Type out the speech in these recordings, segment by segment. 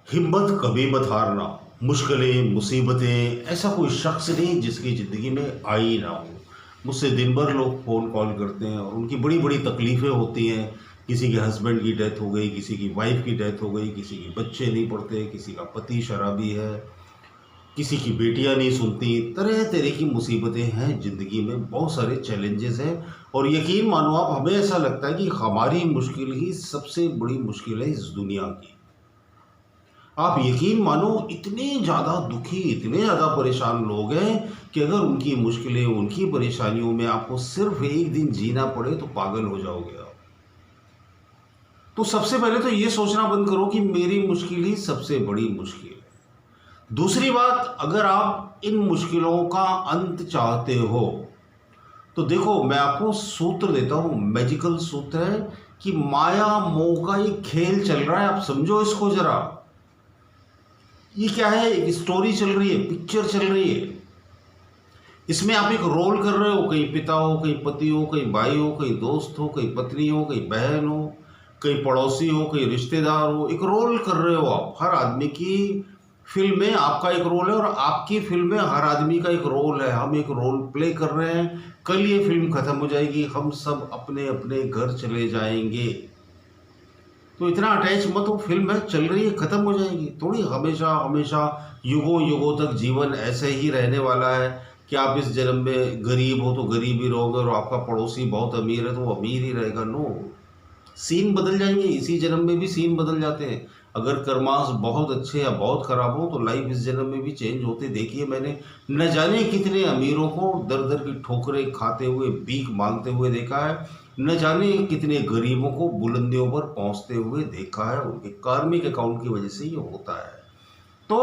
हिम्मत कभी मत हारना। मुश्किलें, मुसीबतें, ऐसा कोई शख्स नहीं जिसकी ज़िंदगी में आई ना हो। मुझसे दिन भर लोग फ़ोन कॉल करते हैं और उनकी बड़ी बड़ी तकलीफ़ें होती हैं। किसी के हस्बैंड की डेथ हो गई, किसी की वाइफ की डेथ हो गई, किसी के बच्चे नहीं पढ़ते, किसी का पति शराबी है, किसी की बेटियां नहीं सुनती। तरह तरह की मुसीबतें हैं ज़िंदगी में, बहुत सारे चैलेंजेस हैं। और यकीन मानो आप, हमें ऐसा लगता है कि हमारी मुश्किल ही सबसे बड़ी मुश्किल है इस दुनिया की। आप यकीन मानो, इतने ज़्यादा दुखी, इतने ज़्यादा परेशान लोग हैं कि अगर उनकी मुश्किलें, उनकी परेशानियों में आपको सिर्फ एक दिन जीना पड़े तो पागल हो जाओगे आप। तो सबसे पहले तो ये सोचना बंद करो कि मेरी मुश्किल ही सबसे बड़ी मुश्किल है। दूसरी बात, अगर आप इन मुश्किलों का अंत चाहते हो तो देखो, मैं आपको सूत्र देता हूँ, मैजिकल सूत्र है कि माया मोह का एक खेल चल रहा है। आप समझो इसको जरा। ये क्या है? एक स्टोरी चल रही है, पिक्चर चल रही है। इसमें आप एक रोल कर रहे हो, कहीं पिता हो, कहीं पति हो, कहीं भाई हो, कहीं दोस्त हो, कहीं पत्नी हो, कहीं बहन हो, कहीं पड़ोसी हो, कहीं रिश्तेदार हो। एक रोल कर रहे हो आप। हर आदमी की फिल्म में आपका एक रोल है और आपकी फिल्म में हर आदमी का एक रोल है। हम एक रोल प्ले कर रहे हैं। कल ये फिल्म खत्म हो जाएगी, हम सब अपने अपने घर चले जाएंगे। तो इतना अटैच मत हो, फिल्म है, चल रही है, खत्म हो जाएगी। थोड़ी हमेशा हमेशा युगों युगों तक जीवन ऐसे ही रहने वाला है कि आप इस जन्म में गरीब हो तो गरीब ही रहोगे और आपका पड़ोसी बहुत अमीर है तो वो अमीर ही रहेगा। नो, सीन बदल जाएंगे। इसी जन्म में भी सीन बदल जाते हैं। अगर कर्मांश बहुत अच्छे या बहुत खराब हो तो लाइफ इस जन्म में भी चेंज होते देखिए मैंने। न जाने कितने अमीरों को दर दर की ठोकरें खाते हुए, भीख मांगते हुए देखा है। न जाने कितने गरीबों को बुलंदियों पर पहुंचते हुए देखा है। उनके कार्मिक अकाउंट की वजह से ये होता है। तो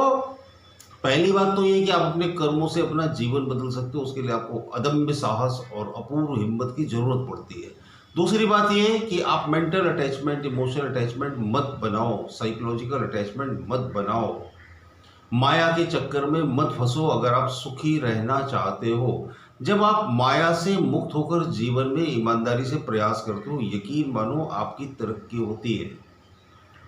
पहली बात तो ये है कि आप अपने कर्मों से अपना जीवन बदल सकते हो। उसके लिए आपको अदम्य साहस और अपूर्व हिम्मत की जरूरत पड़ती है। दूसरी बात ये है कि आप मेंटल अटैचमेंट, इमोशनल अटैचमेंट मत बनाओ, साइकोलॉजिकल अटैचमेंट मत बनाओ। माया के चक्कर में मत फंसो अगर आप सुखी रहना चाहते हो। जब आप माया से मुक्त होकर जीवन में ईमानदारी से प्रयास करते हो, यकीन मानो आपकी तरक्की होती है।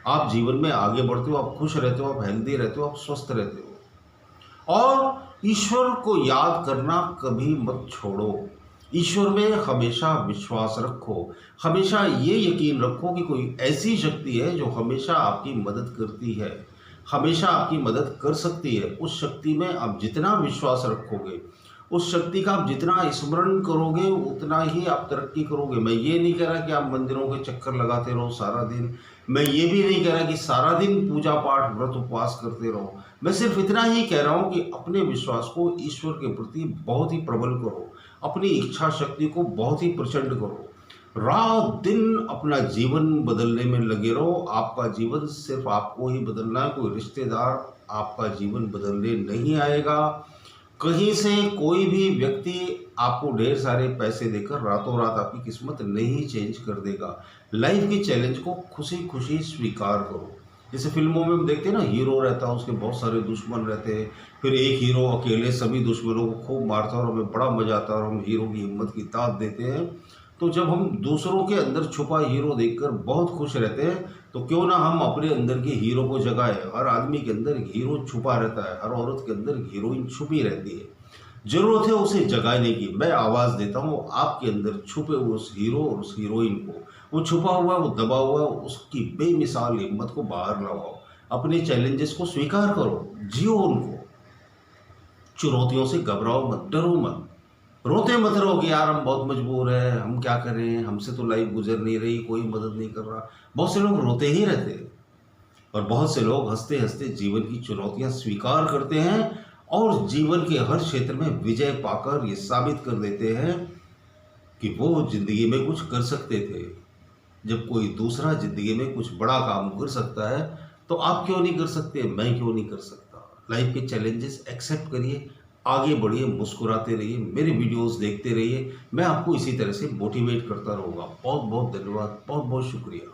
आप जीवन में आगे बढ़ते हो, आप खुश रहते हो, आप हेल्दी रहते हो, आप स्वस्थ रहते हो। और ईश्वर को याद करना कभी मत छोड़ो। ईश्वर में हमेशा विश्वास रखो। हमेशा ये यकीन रखो कि कोई ऐसी शक्ति है जो हमेशा आपकी मदद करती है, हमेशा आपकी मदद कर सकती है। उस शक्ति में आप जितना विश्वास रखोगे, उस शक्ति का आप जितना स्मरण करोगे, उतना ही आप तरक्की करोगे। मैं ये नहीं कह रहा कि आप मंदिरों के चक्कर लगाते रहो सारा दिन। मैं ये भी नहीं कह रहा कि सारा दिन पूजा पाठ, व्रत, उपवास करते रहो। मैं सिर्फ इतना ही कह रहा हूँ कि अपने विश्वास को ईश्वर के प्रति बहुत ही प्रबल करो। अपनी इच्छा शक्ति को बहुत ही प्रचंड करो। रात दिन अपना जीवन बदलने में लगे रहो। आपका जीवन सिर्फ आपको ही बदलना है। कोई रिश्तेदार आपका जीवन बदलने नहीं आएगा। कहीं से कोई भी व्यक्ति आपको ढेर सारे पैसे देकर रातों रात आपकी किस्मत नहीं चेंज कर देगा। लाइफ के चैलेंज को खुशी खुशी स्वीकार करो। जैसे फिल्मों में हम देखते हैं ना, हीरो रहता है, उसके बहुत सारे दुश्मन रहते हैं, फिर एक हीरो अकेले सभी दुश्मनों को खूब मारता है और हमें बड़ा मजा आता है और हम हीरो की हिम्मत की दाद देते हैं। तो जब हम दूसरों के अंदर छुपा हीरो देखकर बहुत खुश रहते हैं, तो क्यों ना हम अपने अंदर के हीरो को जगाएं। हर आदमी के अंदर एक हीरो छुपा रहता है, हर औरत के अंदर एक हीरोइन छुपी रहती है। जरूरत है उसे जगाने की। मैं आवाज़ देता हूँ आपके अंदर छुपे हुए उस हीरो और उस हीरोइन को। वो छुपा हुआ है, वो दबा हुआ है, उसकी बेमिसाल हिम्मत को बाहर लाओ। अपने चैलेंजेस को स्वीकार करो, जियो उनको। चुनौतियों से घबराओ मत, डरो मत, रोते मत रहो कि यार हम बहुत मजबूर हैं, हम क्या करें, हमसे तो लाइफ गुजर नहीं रही, कोई मदद नहीं कर रहा। बहुत से लोग रोते ही रहते हैं और बहुत से लोग हंसते हंसते जीवन की चुनौतियां स्वीकार करते हैं और जीवन के हर क्षेत्र में विजय पाकर ये साबित कर देते हैं कि वो जिंदगी में कुछ कर सकते थे। जब कोई दूसरा जिंदगी में कुछ बड़ा काम कर सकता है तो आप क्यों नहीं कर सकते? मैं क्यों नहीं कर सकता? लाइफ के चैलेंजेस एक्सेप्ट करिए, आगे बढ़िए, मुस्कुराते रहिए, मेरे वीडियोस देखते रहिए। मैं आपको इसी तरह से मोटिवेट करता रहूँगा। बहुत बहुत धन्यवाद, बहुत बहुत शुक्रिया।